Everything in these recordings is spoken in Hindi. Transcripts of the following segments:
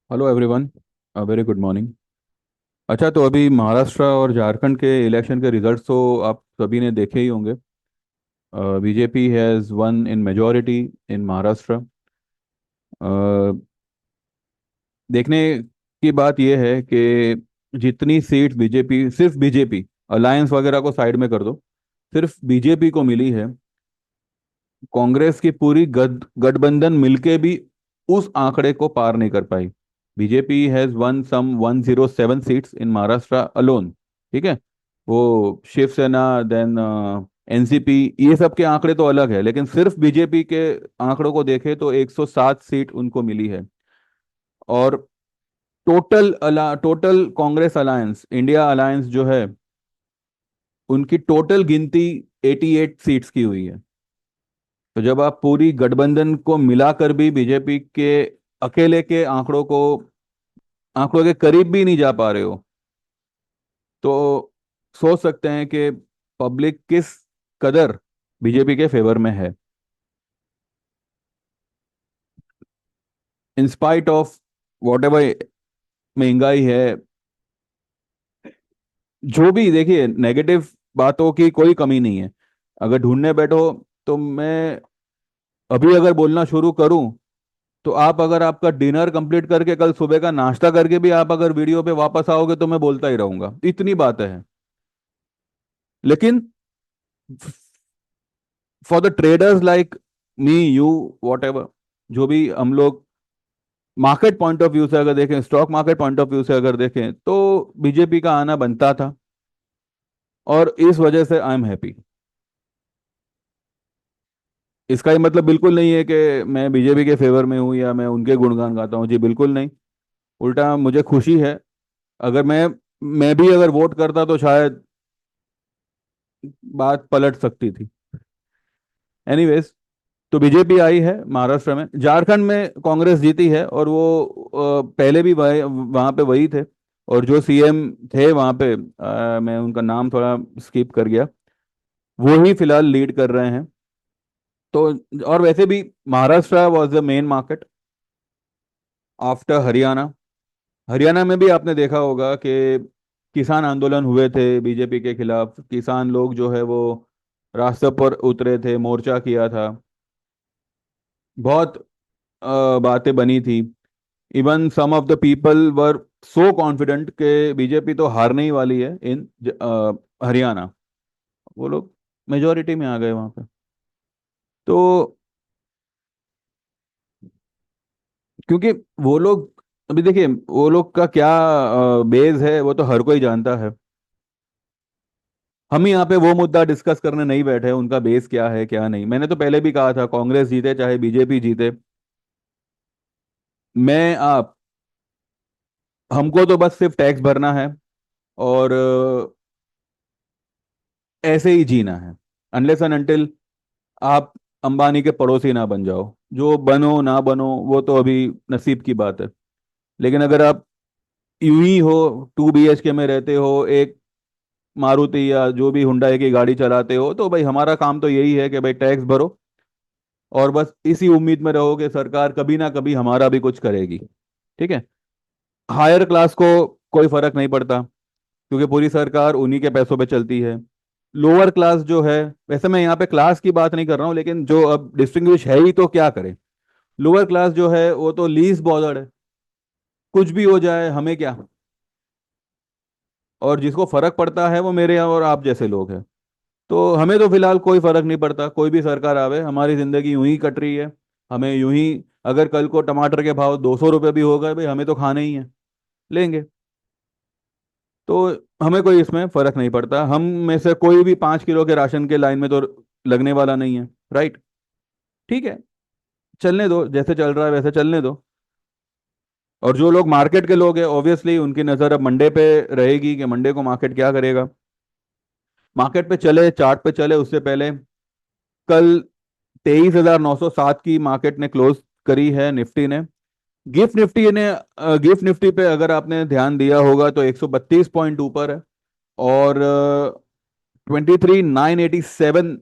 Hello everyone. Very good morning. अच्छा, तो अभी महाराष्ट्र और झारखंड के इलेक्शन के रिजल्ट्स तो आप सभी ने देखे ही होंगे। BJP has one in majority इन महाराष्ट्र। देखने की बात यह है कि जितनी सीट बीजेपी, सिर्फ बीजेपी, अलायंस वगैरह को साइड में कर दो, सिर्फ बीजेपी को मिली है। कांग्रेस की पूरी गठबंधन मिलके भी उस आंकड़े को पार नहीं कर पाई। BJP has won some 107 seats in Maharashtra alone. ठीक है। वो शिवसेना, देन एनसीपी, ये सब के आंकड़े तो अलग है, लेकिन सिर्फ बीजेपी के आंकड़ों को देखें तो 107 सीट उनको मिली है। और total Congress alliance, India alliance जो है, उनकी टोटल गिनती 88 सीट्स की हुई है। तो जब आप पूरी गठबंधन को मिलाकर भी बीजेपी के अकेले के आंकड़ों के करीब भी नहीं जा पा रहे हो, तो सोच सकते हैं कि पब्लिक किस कदर बीजेपी के फेवर में है। In spite of what ever महंगाई है, जो भी, देखिए, नेगेटिव बातों की कोई कमी नहीं है। अगर ढूंढने बैठो तो मैं अभी अगर बोलना शुरू करूं, तो आप अगर आपका डिनर कंप्लीट करके कल सुबह का नाश्ता करके भी आप अगर वीडियो पे वापस आओगे तो मैं बोलता ही रहूंगा, इतनी बातें हैं। लेकिन for the traders like me, you, what ever, जो भी हम लोग मार्केट पॉइंट ऑफ व्यू से अगर देखें, stock market point of view से अगर देखें, तो बीजेपी का आना बनता था। और इस वजह से आई एम हैप्पी। इसका ही मतलब बिल्कुल नहीं है कि मैं बीजेपी के फेवर में हूं या मैं उनके गुणगान गाता हूं, जी बिल्कुल नहीं। उल्टा मुझे खुशी है। अगर मैं भी अगर वोट करता तो शायद बात पलट सकती थी। एनीवेज, तो बीजेपी आई है महाराष्ट्र में। झारखंड में कांग्रेस जीती है, और वो पहले भी वहाँ पे वही थे। और जो सीएम थे वहाँ पे, मैं उनका नाम थोड़ा स्किप कर गया, वो ही फिलहाल लीड कर रहे हैं। तो और वैसे भी Maharashtra was the main market after Haryana. Haryana में भी आपने देखा होगा कि किसान आंदोलन हुए थे बीजेपी के खिलाफ। किसान लोग जो है वो रास्ते पर उतरे थे, मोर्चा किया था। बहुत बातें बनी थी। Even some of the people were so confident कि बीजेपी तो हारने ही वाली है इन हरियाणा। वो लोग मेजोरिटी में आ गए वहां पे। तो क्योंकि वो लोग, अभी देखिए, वो लोग का क्या बेस है वो तो हर कोई जानता है। हम यहाँ पे वो मुद्दा डिस्कस करने नहीं बैठे हैं, उनका बेस क्या है क्या नहीं। मैंने तो पहले भी कहा था, कांग्रेस जीते चाहे बीजेपी जीते, मैं आप हमको तो बस सिर्फ टैक्स भरना है, और ऐसे ही जीना है। अनलेस एंड अनटिल आप अंबानी के पड़ोसी ना बन जाओ। जो बनो ना बनो वो तो अभी नसीब की बात है। लेकिन अगर आप यूं ही हो, 2 BHK में रहते हो, एक मारुति या जो भी हुंडई की गाड़ी चलाते हो, तो भाई हमारा काम तो यही है कि भाई टैक्स भरो, और बस इसी उम्मीद में रहो कि सरकार कभी ना कभी हमारा भी कुछ करेगी। ठीक है। हायर क्लास को कोई फर्क नहीं पड़ता, क्योंकि पूरी सरकार उन्हीं के पैसों पे चलती है। लोअर क्लास जो है, वैसे मैं यहाँ पे क्लास की बात नहीं कर रहा हूँ, लेकिन जो अब डिस्टिंग्विश है ही तो क्या करे। लोअर क्लास जो है वो तो लीस्ट बॉर्डर है, कुछ भी हो जाए हमें क्या। और जिसको फर्क पड़ता है वो मेरे और आप जैसे लोग हैं। तो हमें तो फिलहाल कोई फर्क नहीं पड़ता, कोई भी सरकार आवे, हमारी जिंदगी यूं ही कट रही है। हमें यूं ही, अगर कल को टमाटर के भाव 200 रुपये भी हो गए, भाई हमें तो खाने ही है, लेंगे। तो हमें कोई इसमें फर्क नहीं पड़ता। हम में से कोई भी 5 किलो के राशन के लाइन में तो लगने वाला नहीं है। राइट। ठीक है। चलने दो, जैसे चल रहा है वैसे चलने दो। और जो लोग मार्केट के लोग हैं, ऑब्वियसली उनकी नज़र अब मंडे पे रहेगी कि मंडे को मार्केट क्या करेगा। मार्केट पे चले, चार्ट पे चले उससे पहले, कल 23,907 की मार्केट ने क्लोज करी है निफ्टी ने। गिफ्ट निफ्टी पे अगर आपने ध्यान दिया होगा तो 132 पॉइंट ऊपर है। और 23,987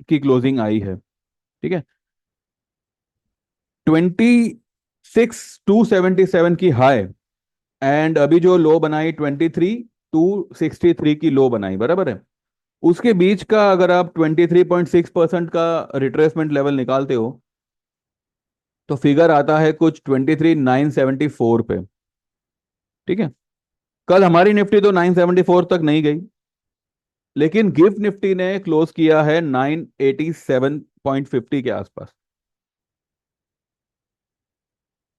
की क्लोजिंग आई है। ठीक है। 20 6277 की हाई, एंड अभी जो लो बनाई 23,263 की लो बनाई, बराबर है। उसके बीच का अगर आप 23.6% का रिट्रेसमेंट लेवल निकालते हो तो फिगर आता है कुछ 23,974 पे। ठीक है, कल हमारी निफ्टी तो 974 तक नहीं गई, लेकिन गिफ्ट निफ्टी ने क्लोज किया है 987.50 के आसपास।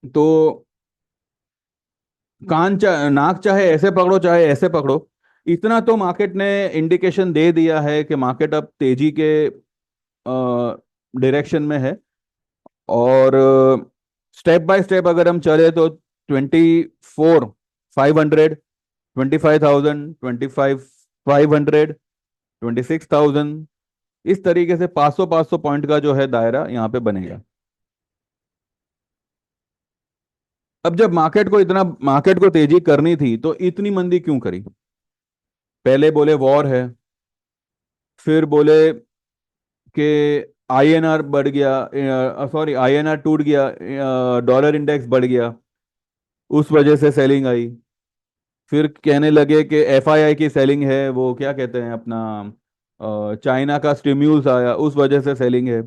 तो नाक चाहे ऐसे पकड़ो चाहे ऐसे पकड़ो, इतना तो मार्केट ने इंडिकेशन दे दिया है कि मार्केट अब तेजी के डायरेक्शन में है। और स्टेप बाय स्टेप अगर हम चले तो 24,500, 25,000, 25,500, 26,000, इस तरीके से 500 पॉइंट का जो है दायरा यहाँ पे बनेगा। अब जब मार्केट को तेजी करनी थी तो इतनी मंदी क्यों करी? पहले बोले वॉर है, फिर बोले कि आईएनआर बढ़ गया, सॉरी आईएनआर टूट गया, डॉलर इंडेक्स बढ़ गया, उस वजह से सेलिंग आई। फिर कहने लगे कि एफआईआई की सेलिंग है, वो क्या कहते हैं अपना, चाइना का स्टिम्यूल्स आया, उस वजह से सेलिंग है।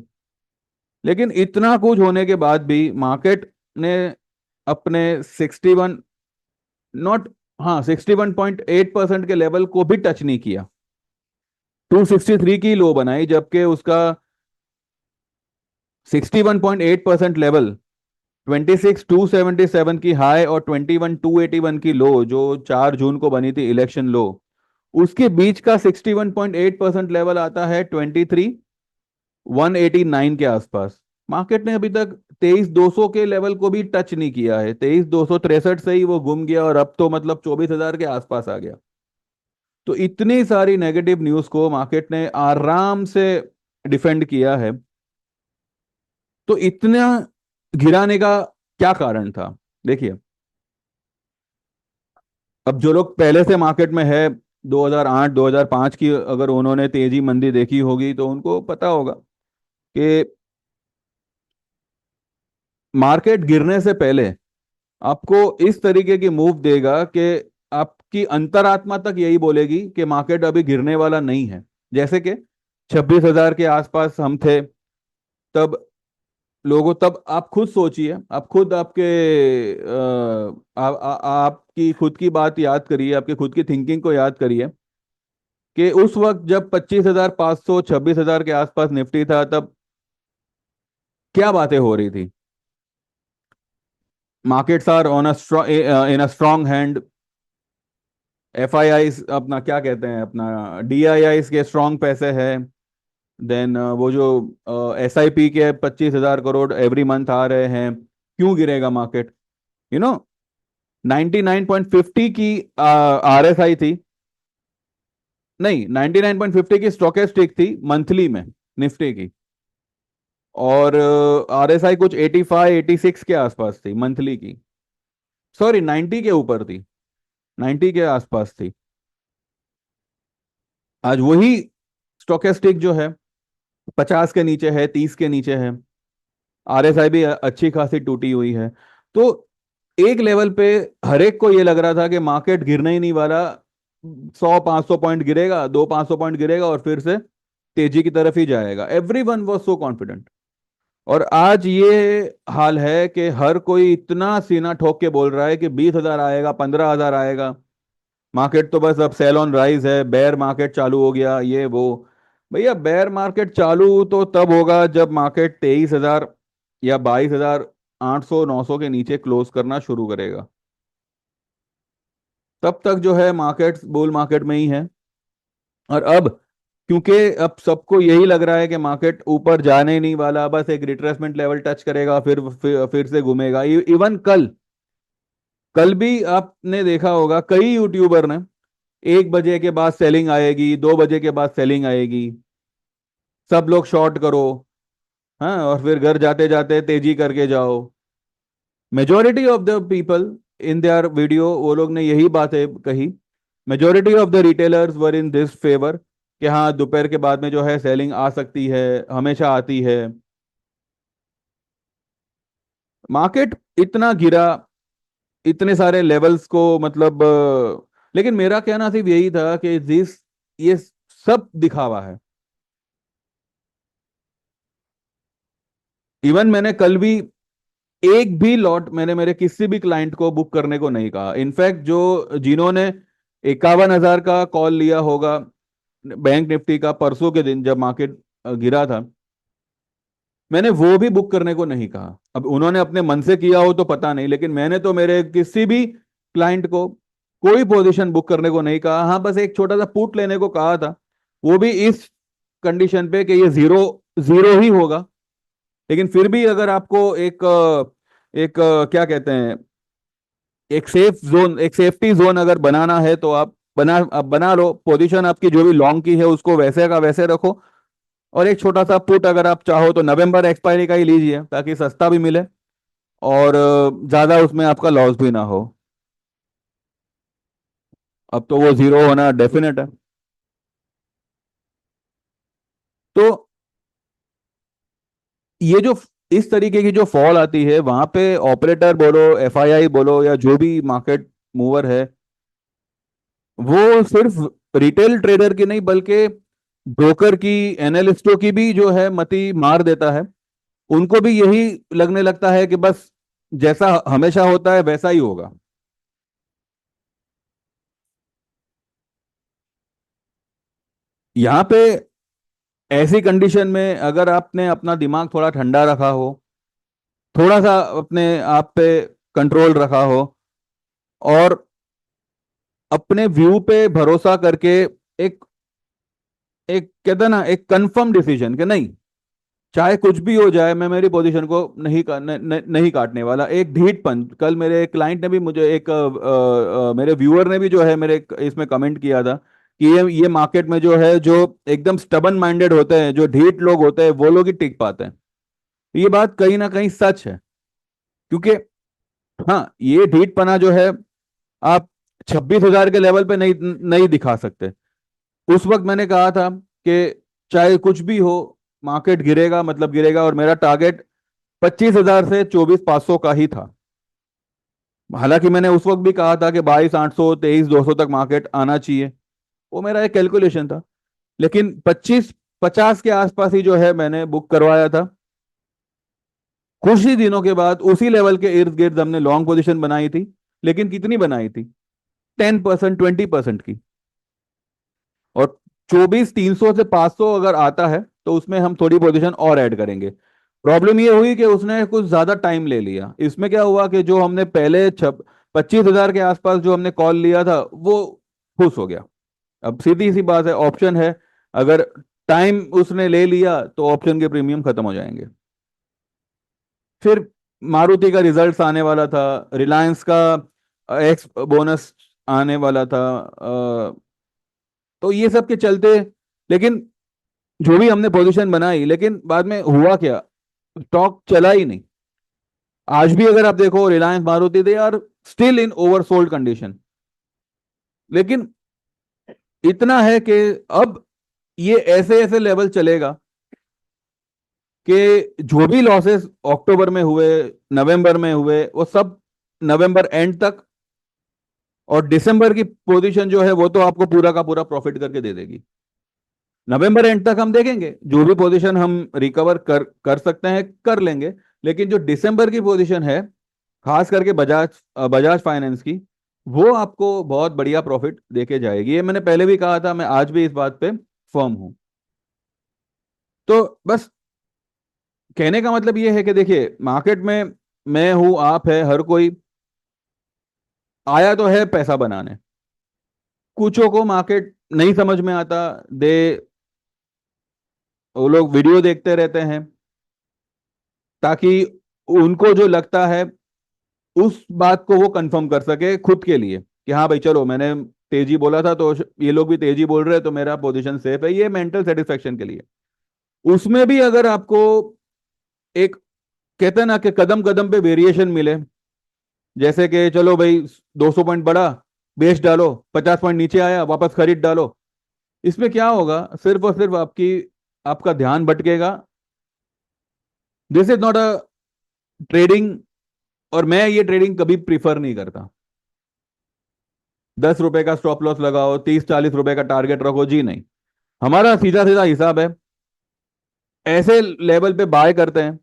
लेकिन इतना कुछ होने के बाद भी मार्केट ने अपने 61, नॉट, हाँ 61.8% के लेवल को भी टच नहीं किया। 263 की लो बनाई, जबकि उसका 61.8% लेवल 26,277 की हाई और 21,281 की लो जो 4 जून को बनी थी इलेक्शन लो, उसके बीच का 61.8% लेवल आता है 23,189 के आसपास। मार्केट ने अभी तक 23,200 के लेवल को भी टच नहीं किया है, 23,263 से ही वो घूम गया और अब तो मतलब 24,000 के आसपास आ गया। तो इतनी सारी नेगेटिव न्यूज को मार्केट ने आराम से डिफेंड किया है। तो इतना गिराने का क्या कारण था? देखिए, अब जो लोग पहले से मार्केट में है, 2008 2005 की अगर उन्होंने तेजी मंदी देखी होगी तो उनको पता होगा कि मार्केट गिरने से पहले आपको इस तरीके की मूव देगा कि आपकी अंतरात्मा तक यही बोलेगी कि मार्केट अभी गिरने वाला नहीं है। जैसे कि 26,000 के आसपास हम थे तब, तब आप खुद सोचिए, आप खुद आपके आपकी खुद की बात याद करिए, आपकी खुद की थिंकिंग को याद करिए कि उस वक्त जब 25,500 26,000 के आसपास निफ्टी था तब क्या बातें हो रही थी। Markets are on a in a strong hand, FII अपना क्या कहते हैं, अपना डीआईआई के स्ट्रांग पैसे है। देन वो जो एसआईपी के 25,000 करोड़ एवरी मंथ आ रहे हैं, क्यों गिरेगा मार्केट? यू नो 99.50 की आरएसआई थी, नहीं 99.50 की स्टोकेस्टिक थी मंथली में निफ्टी की, और आरएसआई कुछ 85 86 के आसपास थी मंथली की, सॉरी 90 के ऊपर थी, 90 के आसपास थी। आज वही स्टोकेस्टिक जो है 50 के नीचे है, 30 के नीचे है, आरएसआई भी अच्छी खासी टूटी हुई है। तो एक लेवल पे हर एक को ये लग रहा था कि मार्केट गिरने ही नहीं वाला, 100 500 पॉइंट गिरेगा, 200 500 पॉइंट गिरेगा और फिर से तेजी की तरफ ही जाएगा। Every one was so confident. और आज ये हाल है कि हर कोई इतना सीना ठोक के बोल रहा है कि 20,000 आएगा, 15,000 आएगा, मार्केट तो बस अब सेल ऑन राइज है, बेयर मार्केट चालू हो गया, ये वो। भैया बेयर मार्केट चालू तो तब होगा जब मार्केट 23,000 या 22,800 900 के नीचे क्लोज करना शुरू करेगा। तब तक जो है मार्केट बुल मार्केट में ही है। और अब क्योंकि अब सबको यही लग रहा है कि मार्केट ऊपर जाने नहीं वाला, बस एक रिट्रेसमेंट लेवल टच करेगा, फिर से घूमेगा। इवन कल कल भी आपने देखा होगा कई यूट्यूबर ने, 1 बजे के बाद सेलिंग आएगी, 2 बजे के बाद सेलिंग आएगी, सब लोग शॉर्ट करो, हाँ, और फिर घर जाते जाते तेजी करके जाओ। Majority of the people in their video वो लोग ने यही बातें कही। Majority of the retailers were in this favour कि हाँ दोपहर के बाद में जो है सेलिंग आ सकती है, हमेशा आती है। मार्केट इतना गिरा, इतने सारे लेवल्स को, मतलब लेकिन मेरा कहना सिर्फ यही था कि जिस ये सब दिखावा है। इवन मैंने कल भी एक भी लॉट मैंने मेरे किसी भी क्लाइंट को बुक करने को नहीं कहा। इनफैक्ट जो जिन्होंने 51,000 का कॉल लिया होगा बैंक निफ्टी का परसों के दिन जब मार्केट गिरा था, मैंने वो भी बुक करने को नहीं कहा। अब उन्होंने अपने मन से किया हो तो पता नहीं, लेकिन मैंने तो मेरे किसी भी क्लाइंट को कोई पोजीशन बुक करने को नहीं कहा। हाँ, बस एक छोटा सा पुट लेने को कहा था, वो भी इस कंडीशन पे कि ये जीरो जीरो ही होगा। लेकिन फिर भी अगर आपको क्या कहते हैं, एक सेफ जोन, एक सेफ्टी जोन अगर बनाना है तो आप बना लो। पोजीशन आपकी जो भी लॉन्ग की है उसको वैसे का वैसे रखो, और एक छोटा सा पुट अगर आप चाहो तो नवंबर एक्सपायरी का ही लीजिए ताकि सस्ता भी मिले और ज्यादा उसमें आपका लॉस भी ना हो। अब तो वो जीरो होना डेफिनेट है। तो ये जो इस तरीके की जो फॉल आती है वहां पे ऑपरेटर बोलो, एफआईआई बोलो, या जो भी मार्केट मूवर है, वो सिर्फ रिटेल ट्रेडर की नहीं बल्कि ब्रोकर की, एनालिस्टों की भी जो है मति मार देता है। उनको भी यही लगने लगता है कि बस जैसा हमेशा होता है वैसा ही होगा। यहाँ पे ऐसी कंडीशन में अगर आपने अपना दिमाग थोड़ा ठंडा रखा हो, थोड़ा सा अपने आप पे कंट्रोल रखा हो, और अपने व्यू पे भरोसा करके एक एक कहते हैं ना, एक कंफर्म डिसीजन कि नहीं, चाहे कुछ भी हो जाए मैं मेरी पोजीशन को नहीं काटने वाला। एक ढीठपन, कल मेरे क्लाइंट ने भी मुझे मेरे व्यूअर ने भी जो है मेरे इसमें कमेंट किया था कि ये मार्केट में जो है, जो एकदम स्टबन माइंडेड होते हैं, जो ढीठ लोग होते हैं, वो लोग ही टिक पाते हैं। ये बात कहीं ना कहीं सच है, क्योंकि हाँ, ये ढीठपना जो है आप 26,000 के लेवल पे नहीं नहीं दिखा सकते। उस वक्त मैंने कहा था कि चाहे कुछ भी हो, मार्केट गिरेगा मतलब गिरेगा, और मेरा टारगेट 25,000 से 24,500 का ही था। हालांकि मैंने उस वक्त भी कहा था कि 22,800, 23,200 तक मार्केट आना चाहिए, वो मेरा एक कैलकुलेशन था। लेकिन 25,50 के आसपास ही जो है मैंने बुक करवाया था। कुछ ही दिनों के बाद उसी लेवल के इर्द गिर्द हमने लॉन्ग पोजीशन बनाई थी। लेकिन कितनी बनाई थी? 10%, 20% की। और 24,300 से 500 अगर आता है तो उसमें हम थोड़ी पोजीशन और ऐड करेंगे। प्रॉब्लम ये हुई कि उसने कुछ ज्यादा टाइम ले लिया। इसमें क्या हुआ कि जो हमने पहले 25,000 के आसपास जो हमने कॉल लिया था वो खुश हो गया। अब सीधी सी बात है, ऑप्शन है, अगर टाइम उसने ले लिया तो ऑप्शन के प्रीमियम खत्म हो जाएंगे। फिर मारुति का रिजल्ट्स आने वाला था, रिलायंस का एक्स बोनस आने वाला था, तो ये सब के चलते, लेकिन जो भी हमने पोजीशन बनाई, लेकिन बाद में हुआ क्या, स्टॉक चला ही नहीं। आज भी अगर आप देखो Reliance, Maruti, they are still in oversold condition. लेकिन इतना है कि अब ये ऐसे ऐसे लेवल चलेगा कि जो भी लॉसेस अक्टूबर में हुए, नवंबर में हुए, वो सब नवंबर एंड तक, और दिसंबर की पोजीशन जो है वो तो आपको पूरा का पूरा प्रॉफिट करके दे देगी। नवंबर एंड तक हम देखेंगे जो भी पोजीशन हम रिकवर कर कर सकते हैं कर लेंगे। लेकिन जो दिसंबर की पोजीशन है, खास करके बजाज बजाज फाइनेंस की, वो आपको बहुत बढ़िया प्रॉफिट देके जाएगी। ये मैंने पहले भी कहा था, मैं आज भी इस बात पे फर्म हूं। तो बस कहने का मतलब ये है कि देखिए, मार्केट में मैं हूं, आप है, हर कोई आया तो है पैसा बनाने। कुछों को मार्केट नहीं समझ में आता, दे वो लोग वीडियो देखते रहते हैं ताकि उनको जो लगता है उस बात को वो कंफर्म कर सके खुद के लिए कि हाँ भाई चलो, मैंने तेजी बोला था तो ये लोग भी तेजी बोल रहे हैं तो मेरा पोजीशन सेफ है, ये मेंटल सेटिस्फेक्शन के लिए। उसमें भी अगर आपको एक कहते हैं ना कि कदम कदम पे वेरिएशन मिले, जैसे कि चलो भाई 200 पॉइंट बढ़ा, बेच डालो, 50 पॉइंट नीचे आया वापस खरीद डालो, इसमें क्या होगा, सिर्फ और सिर्फ आपका ध्यान भटकेगा। This is not a trading और मैं ये ट्रेडिंग कभी प्रीफर नहीं करता। 10 रुपए का स्टॉप लॉस लगाओ, 30-40 रुपए का टारगेट रखो, जी नहीं। हमारा सीधा सीधा हिसाब है, ऐसे लेवल पे बाय करते हैं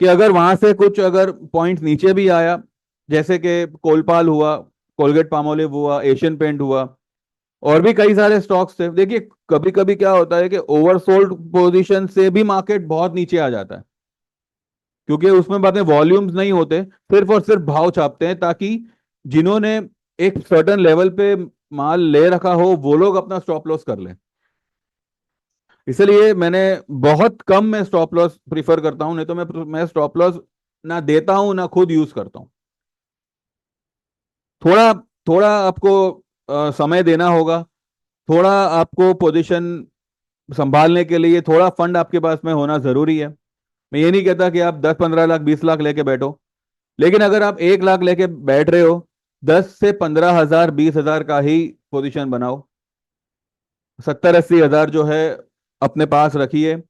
कि अगर वहां से कुछ अगर पॉइंट नीचे भी आया, जैसे कि कोलपाल हुआ, कोलगेट पामोलिव हुआ, एशियन पेंट हुआ, और भी कई सारे स्टॉक्स थे। देखिए, कभी कभी क्या होता है कि ओवरसोल्ड पोजीशन से भी मार्केट बहुत नीचे आ जाता है, क्योंकि उसमें बातें वॉल्यूम्स नहीं होते, सिर्फ और सिर्फ भाव छापते हैं, ताकि जिन्होंने एक सर्टेन लेवल पे माल ले रखा हो वो लोग अपना स्टॉप लॉस कर लें। इसलिए मैंने बहुत कम मैं स्टॉप लॉस प्रीफर करता हूं, नहीं तो मैं स्टॉप लॉस ना देता हूं ना खुद यूज करता हूं। थोड़ा थोड़ा आपको समय देना होगा, थोड़ा आपको पोजीशन संभालने के लिए थोड़ा फंड आपके पास में होना जरूरी है। मैं ये नहीं कहता कि आप 10-15 लाख 20 लाख लेके बैठो, लेकिन अगर आप 1 लाख लेके बैठ रहे हो, 10 से 15 हजार 20 हजार का ही पोजीशन बनाओ। 70-80 हजार जो है अपने पास रखिए।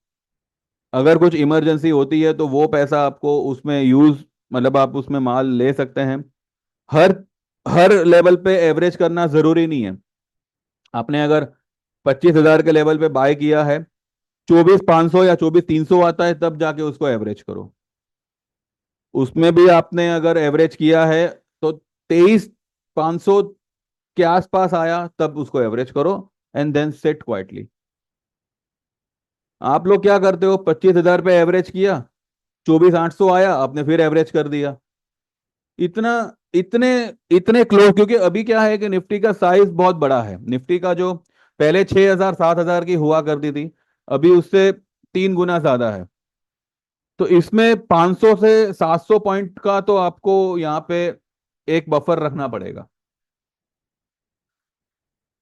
अगर कुछ इमरजेंसी होती है तो वो पैसा आपको उसमें यूज, मतलब आप उसमें माल ले सकते हैं। हर हर लेवल पे एवरेज करना जरूरी नहीं है। आपने अगर 25 हजार के लेवल पे बाय किया है, 24,500 या 24,300 आता है तब जाके उसको एवरेज करो। उसमें भी आपने अगर एवरेज किया है तो 23,500 के आसपास आया तब उसको एवरेज करो, एंड देन सेट क्वाइटली। आप लोग क्या करते हो, 25 हजार पे एवरेज किया, 24,800 आया, आपने फिर एवरेज कर दिया। इतना इतने इतने क्लोज, क्योंकि अभी क्या है कि निफ्टी का साइज बहुत बड़ा है। निफ्टी का जो पहले 6,000 7,000 की हुआ करती थी, अभी उससे 3 गुना ज्यादा है। तो इसमें 500 से 700 पॉइंट का तो आपको यहाँ पे एक बफर रखना पड़ेगा।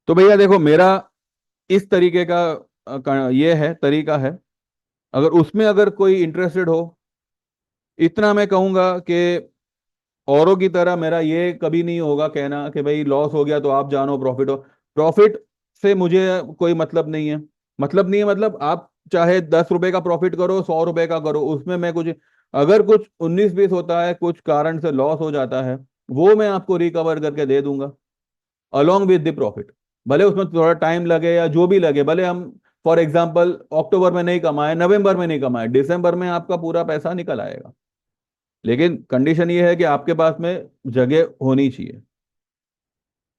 तो भैया देखो, मेरा इस तरीके का ये है तरीका है। अगर उसमें अगर कोई इंटरेस्टेड हो, इतना मैं कहूंगा कि औरों की तरह मेरा ये कभी नहीं होगा कहना कि भाई लॉस हो गया तो आप जानो प्रॉफिट हो। प्रॉफिट से मुझे कोई मतलब नहीं है। मतलब नहीं है, मतलब आप चाहे 10 रुपए का प्रॉफिट करो, 100 रुपए का करो, उसमें मैं कुछ, अगर कुछ 19-20 होता है, कुछ कारण से लॉस हो जाता है, वो मैं आपको रिकवर करके दे दूंगा अलोंग विद द प्रॉफिट। भले उसमें थोड़ा टाइम लगे या जो भी लगे, भले हम फॉर एग्जाम्पल अक्टूबर में नहीं कमाए, नवंबर में नहीं कमाए, दिसंबर में आपका पूरा पैसा निकल आएगा। लेकिन कंडीशन ये है कि आपके पास में जगह होनी चाहिए।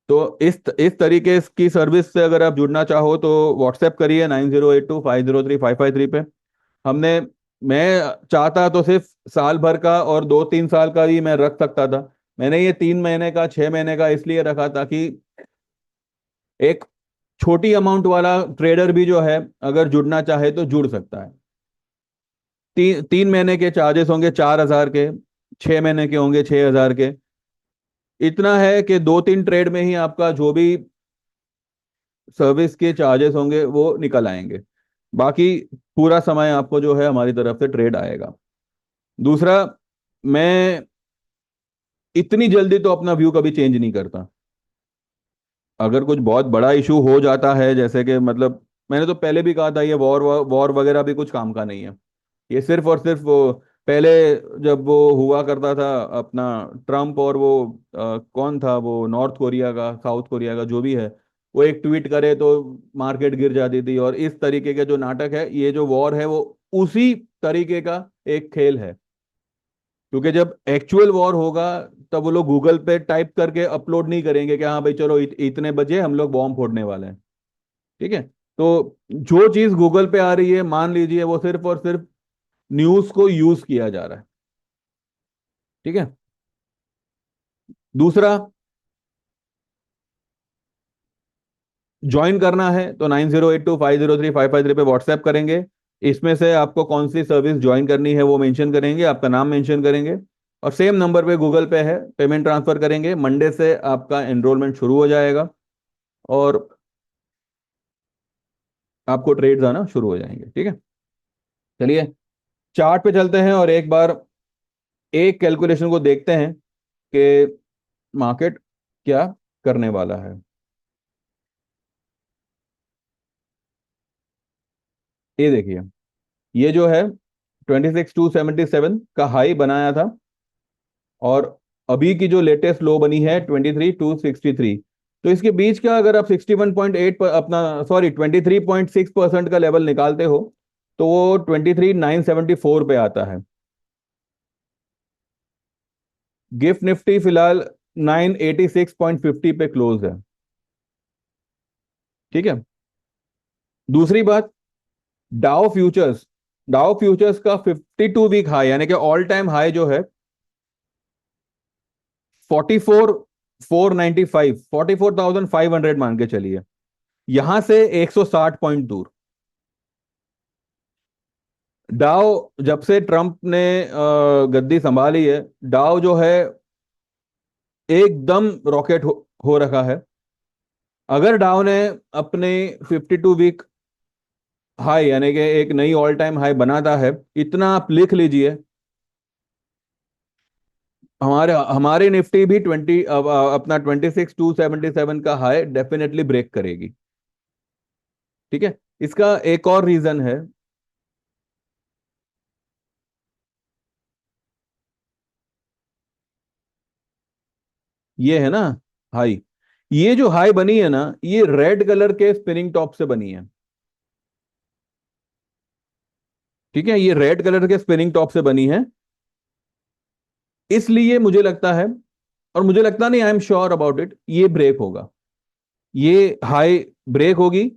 तो इस तरीके की सर्विस से अगर आप जुड़ना चाहो तो व्हाट्सएप करिए 9082503553 पे। हमने मैं चाहता तो सिर्फ साल भर का और 2-3 साल का ही मैं रख सकता था। मैंने ये 3 महीने का 6 महीने का इसलिए रखा ताकि एक छोटी अमाउंट वाला ट्रेडर भी जो है अगर जुड़ना चाहे तो जुड़ सकता है। 3 महीने के चार्जेस होंगे 4,000 के, 6 महीने के होंगे 6,000 के। इतना है कि 2-3 ट्रेड में ही आपका जो भी सर्विस के चार्जेस होंगे वो निकल आएंगे। बाकी पूरा समय आपको जो है हमारी तरफ से ट्रेड आएगा। दूसरा, मैं इतनी जल्दी तो अपना व्यू कभी चेंज नहीं करता। अगर कुछ बहुत बड़ा इशू हो जाता है, जैसे कि मतलब मैंने तो पहले भी कहा था, ये वॉर वॉर वगैरह भी कुछ काम का नहीं है। ये सिर्फ और सिर्फ वो पहले जब वो हुआ करता था अपना ट्रम्प और वो कौन था वो, नॉर्थ कोरिया का साउथ कोरिया का जो भी है, वो एक ट्वीट करे तो मार्केट गिर जाती थी। और इस तरीके के जो नाटक है, ये जो वॉर है वो उसी तरीके का एक खेल है। क्योंकि जब एक्चुअल वॉर होगा तब वो लोग गूगल पे टाइप करके अपलोड नहीं करेंगे कि हाँ भाई चलो इतने बजे हम लोग बॉम्ब फोड़ने वाले हैं। ठीक है। तो जो चीज गूगल पे आ रही है, मान लीजिए वो सिर्फ और सिर्फ न्यूज को यूज किया जा रहा है। ठीक है। दूसरा, ज्वाइन करना है तो 9082503553 पे व्हाट्सएप करेंगे। इसमें से आपको कौन सी सर्विस ज्वाइन करनी है वो मेंशन करेंगे, आपका नाम मेंशन करेंगे, और सेम नंबर पे गूगल पे है, पेमेंट ट्रांसफर करेंगे। मंडे से आपका एनरोलमेंट शुरू हो जाएगा और आपको ट्रेड्स आना शुरू हो जाएंगे। ठीक है। चलिए चार्ट पे चलते हैं और एक बार एक कैलकुलेशन को देखते हैं कि मार्केट क्या करने वाला है। ये देखिए, ये जो है 26,277 का हाई बनाया था, और अभी की जो लेटेस्ट लो बनी है 23,263। तो इसके बीच का अगर आप 61.8 पर अपना, सॉरी 23.6% का लेवल निकालते हो तो वो 23,974 पे आता है। गिफ्ट निफ्टी फिलहाल 986.50 पे क्लोज है। ठीक है। दूसरी बात, डाउ फ्यूचर्स, डाउ फ्यूचर्स का 52 वीक हाई यानी कि ऑल टाइम हाई जो है 44,495, 44,500 मान के चलिए, यहां से 160 पॉइंट दूर। डाउ जब से ट्रंप ने गद्दी संभाली है, डाउ जो है एकदम रॉकेट हो रखा है। अगर डाउ ने अपने 52 वीक हाई यानी कि एक नई ऑल टाइम हाई बनाता है, इतना आप लिख लीजिए, हमारे हमारी निफ्टी भी अपना 26,277 का हाई डेफिनेटली ब्रेक करेगी। ठीक है। इसका एक और रीजन है, ये है ना हाई, ये जो हाई बनी है ना, ये रेड कलर के स्पिनिंग टॉप से बनी है। ठीक है, ये रेड कलर के स्पिनिंग टॉप से बनी है। इसलिए मुझे लगता है, और मुझे लगता नहीं, I am sure about it, ये ब्रेक होगा, ये हाई ब्रेक होगी।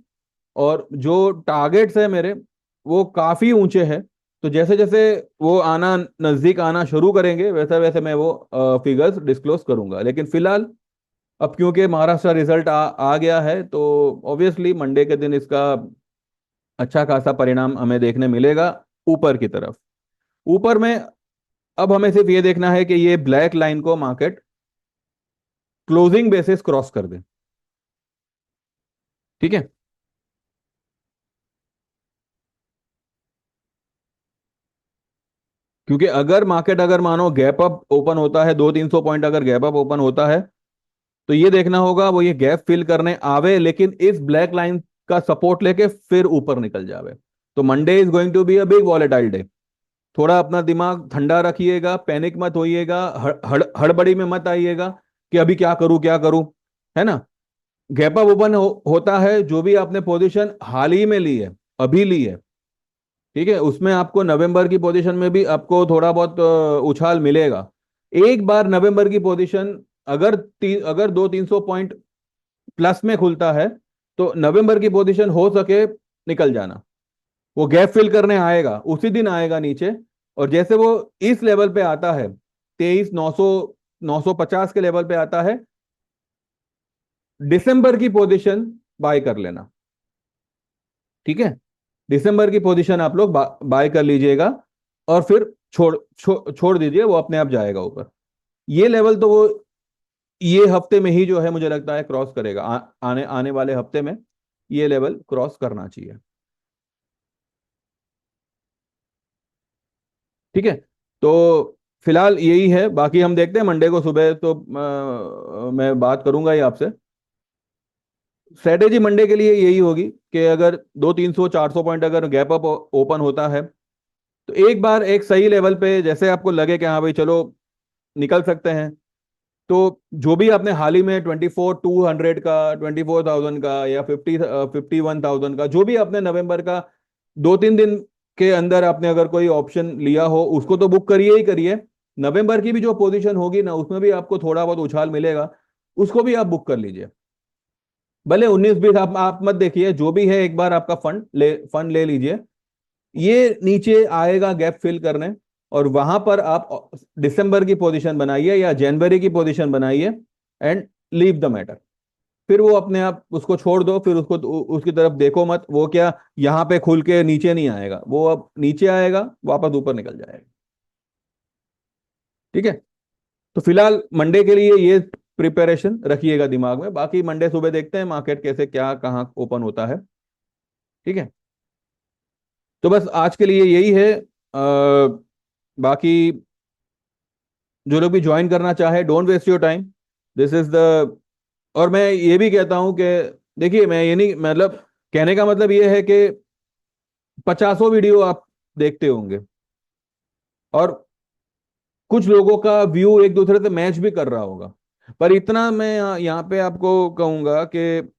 और जो टारगेट्स है मेरे, वो काफी ऊंचे हैं। तो जैसे जैसे वो आना नजदीक आना शुरू करेंगे, वैसे वैसे मैं वो फिगर्स डिस्क्लोज करूंगा। लेकिन फिलहाल अब क्योंकि महाराष्ट्र रिजल्ट आ गया है, तो ऑब्वियसली मंडे के दिन इसका अच्छा खासा परिणाम हमें देखने मिलेगा ऊपर की तरफ। ऊपर में अब हमें सिर्फ ये देखना है कि ये ब्लैक लाइन को मार्केट क्लोजिंग बेसिस क्रॉस कर दे। ठीक है। क्योंकि अगर मार्केट, अगर मानो गैप अप ओपन होता है, 200-300 पॉइंट अगर गैप अप ओपन होता है, तो ये देखना होगा वो ये गैप फिल करने आवे, लेकिन इस ब्लैक लाइन का सपोर्ट लेके फिर ऊपर निकल जावे। तो Monday is going to be a big volatile day. थोड़ा अपना दिमाग ठंडा रखिएगा, पैनिक मत होइएगा, हड़बड़ी में मत आइएगा कि अभी क्या करूं क्या करूं, है ना। गैप अप ओपन होता है, जो भी आपने पोजीशन हाल ही में ली है, अभी ली है, ठीक है, उसमें आपको नवंबर की पोजीशन में भी आपको थोड़ा बहुत उछाल मिलेगा। एक बार नवंबर की पोजीशन अगर अगर 200-300 पॉइंट प्लस में खुलता है, तो नवंबर की पोजीशन हो सके निकल जाना। वो गैप फिल करने आएगा, उसी दिन आएगा नीचे। और जैसे वो इस लेवल पे आता है, 23,900, 950 के लेवल पे आता है, दिसंबर की पोजीशन बाय कर लेना। ठीक है, दिसंबर की पोजीशन आप लोग बाय कर लीजिएगा, और फिर छोड़ दीजिए, वो अपने आप जाएगा ऊपर। ये लेवल तो वो ये हफ्ते में ही जो है मुझे लगता है क्रॉस करेगा, आने आने वाले हफ्ते में ये लेवल क्रॉस करना चाहिए। ठीक है। तो फिलहाल यही है, बाकी हम देखते हैं मंडे को सुबह, तो मैं बात करूंगा ही आपसे। स्ट्रेटेजी मंडे के लिए यही होगी कि अगर 200-300-400 पॉइंट अगर गैप अप ओपन होता है, तो एक बार एक सही लेवल पे जैसे आपको लगे कि हाँ भाई चलो निकल सकते हैं, तो जो भी आपने हाल ही में 24,200 का, 24,000 का, या 51,000 का, जो भी आपने नवंबर का 2-3 दिन के अंदर आपने अगर कोई ऑप्शन लिया हो, उसको तो बुक करिए ही करिए। नवंबर की भी जो पोजीशन होगी ना, उसमें भी आपको थोड़ा बहुत उछाल मिलेगा, उसको भी आप बुक कर लीजिए। भले 19-20 आप मत देखिए, जो भी है एक बार आपका फंड ले लीजिए। ये नीचे आएगा गैप फिल करने, और वहां पर आप दिसंबर की पोजीशन बनाइए या जनवरी की पोजीशन बनाइए, एंड लीव द मैटर। फिर वो अपने आप उसको छोड़ दो, फिर उसको उसकी तरफ देखो मत। वो क्या यहां पे खुल के नीचे नहीं आएगा, वो अब नीचे आएगा, वापस ऊपर निकल जाएगा। ठीक है। तो फिलहाल मंडे के लिए ये प्रिपरेशन रखिएगा दिमाग में, बाकी मंडे सुबह देखते हैं मार्केट कैसे क्या कहाँ ओपन होता है। ठीक है। तो बस आज के लिए यही है। बाकी जो लोग भी ज्वाइन करना चाहे, don't waste your time, this is the. और मैं ये भी कहता हूं कि देखिए, मैं ये नहीं मतलब, कहने का मतलब ये है कि 50 वीडियो आप देखते होंगे, और कुछ लोगों का व्यू एक दूसरे से मैच भी कर रहा होगा। पर इतना मैं यहाँ पे आपको कहूंगा कि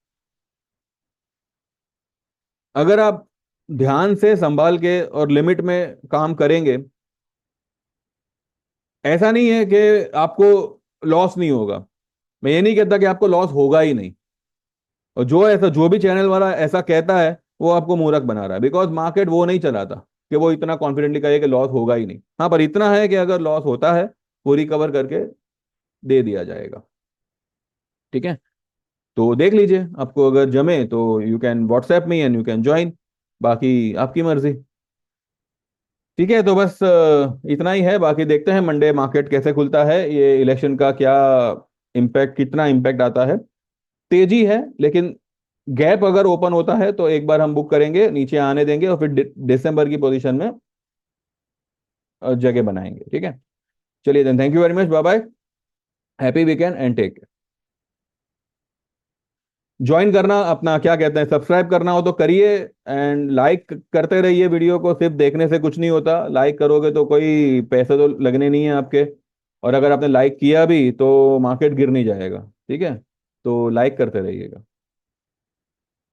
अगर आप ध्यान से संभाल के और लिमिट में काम करेंगे, ऐसा नहीं है कि आपको लॉस नहीं होगा। मैं ये नहीं कहता कि आपको लॉस होगा ही नहीं। और जो भी चैनल वाला ऐसा कहता है, वो आपको मूर्ख बना रहा है, बिकॉज मार्केट वो नहीं चलाता कि वो इतना कॉन्फिडेंटली कहे कि लॉस होगा ही नहीं। हाँ, पर इतना है कि अगर लॉस होता है, वो रिकवर करके दे दिया जाएगा। ठीक है। तो देख लीजिए, आपको अगर जमे तो you can WhatsApp me and you can join. बाकी आपकी मर्जी। ठीक है, तो बस इतना ही है। बाकी देखते हैं मंडे मार्केट कैसे खुलता है, ये इलेक्शन का क्या इम्पैक्ट, कितना इम्पैक्ट आता है। तेजी है, लेकिन गैप अगर ओपन होता है तो एक बार हम बुक करेंगे, नीचे आने देंगे और फिर दिसंबर की पोजीशन में जगह बनाएंगे। ठीक है। चलिए then, thank you very much, bye bye. Happy weekend and take. Join करना अपना, क्या कहते हैं, सब्सक्राइब करना हो तो करिए। एंड लाइक करते रहिए वीडियो को, सिर्फ देखने से कुछ नहीं होता। लाइक करोगे तो कोई पैसे तो लगने नहीं है आपके। और अगर आपने लाइक किया भी तो मार्केट गिर नहीं जाएगा। ठीक है। तो लाइक करते रहिएगा।